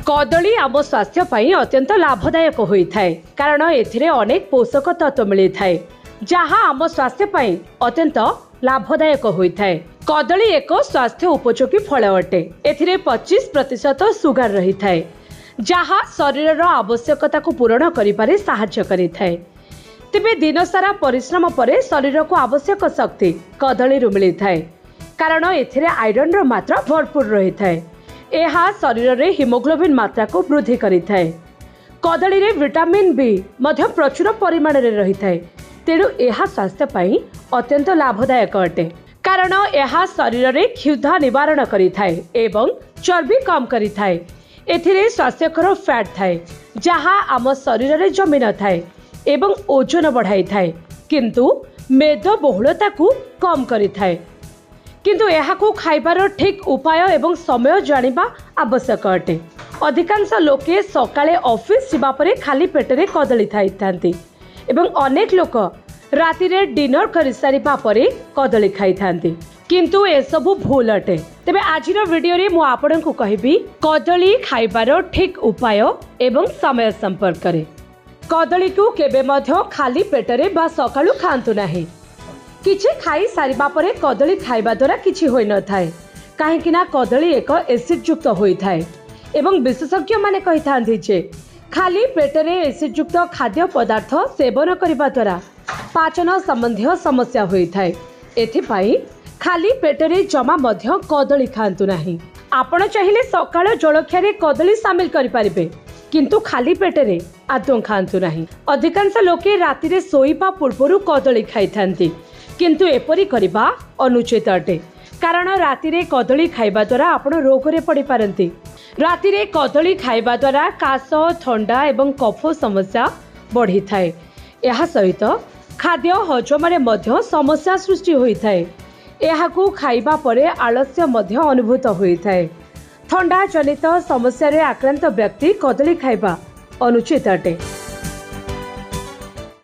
कदली आम स्वास्थ्य पई अत्यंत लाभदायक होता है कारण एथिरे अनेक पोषक तत्व मिली थाए जहाँ आम स्वास्थ्य पई अत्यंत लाभदायक होता है। कदली एक स्वास्थ्य उपयोगी फल अटे। एथिरे 25% सुगर रही थाए जहाँ शरीर आवश्यकता को पूरण करिबारे सहाय्य करिथाए। तेबे दिन सारा परिश्रम परे शरीर को आवश्यक शक्ति कदली मिली थाए कारण एथिरे आयरन रो मात्रा भरपूर रही थाए। यह शरीर रे हिमोग्लोबिन मात्रा को वृद्धि करिथाए। कदली रे विटामिन बी मध्य प्रचुर परिमाण रे रही थाए तेणु यह स्वास्थ्य पई अत्यंत लाभदायक अटे कारण यह शरीर रे क्षुधा निवारण करिथाए एवं चर्बी कम करिथाए। एथिरे स्वास्थ्यकर फैट थाए जहाँ आम शरीर रे जमी न थाए एवं ओजन बढ़ाई थाए किंतु मेदबहुलता को कम करिथाए। किंतु एहाकू खाइबार ठीक उपाय एवं समय जानिबा आवश्यक अटे। अधिकांश लोके सकाळे ऑफिस जिबा परे खाली पेटरे कदली खाई थांती एवं अनेक लोक राति रे डिनर करि सारिबा परे कदली खाई थांती किंतु ए सबु भूल अटे। तेबे आजिर वीडियो रे मु आपनकू कहिबी कदली खाइबार ठीक उपाय एवं समय संपर्क रे। कदली को केबे मध्य खाली पेटरे बा सकाळु खांतु नाही। किछि खाई सारिबा परे कदली खाइबा द्वारा किछि होई न थाए काहेकि ना कदली एक एसिड युक्त होई थाए एवं विशेषज्ञ माने कहि थांती जे खाली पेटरे एसिड युक्त खाद्य पदार्थ सेवन करिबा द्वारा पाचन संबंधी समस्या होई थाए। एथिपाई खाली पेटरे जमा मध्य कदली खांतु नाही। आपण चाहिले सकाळ जळखिया रे कदली शामिल करि परिबे किंतु खाली पेटरे आदौ खांतु नाही। अधिकांश लोके राति रे सोईबा पूर्वरु कदली खाई थांती किंतु एपरी करिबा अनुचित अटे कारण राति रे कदली खाइबा द्वारा आपण रोग रे पड़ी पारंती। राति रे कदली खाइबा द्वारा काश ठंडा एवं कफ समस्या बढ़ी थाए। यह सहित खाद्य हजम रे मध्य समस्या सृष्टि होई थाए। एहाकू खाइबा परे आलस्य मध्य अनुभूत होई थाए। ठंडा जनित समस्या रे आक्रांत व्यक्ति कदली खाइबा अनुचित अटे।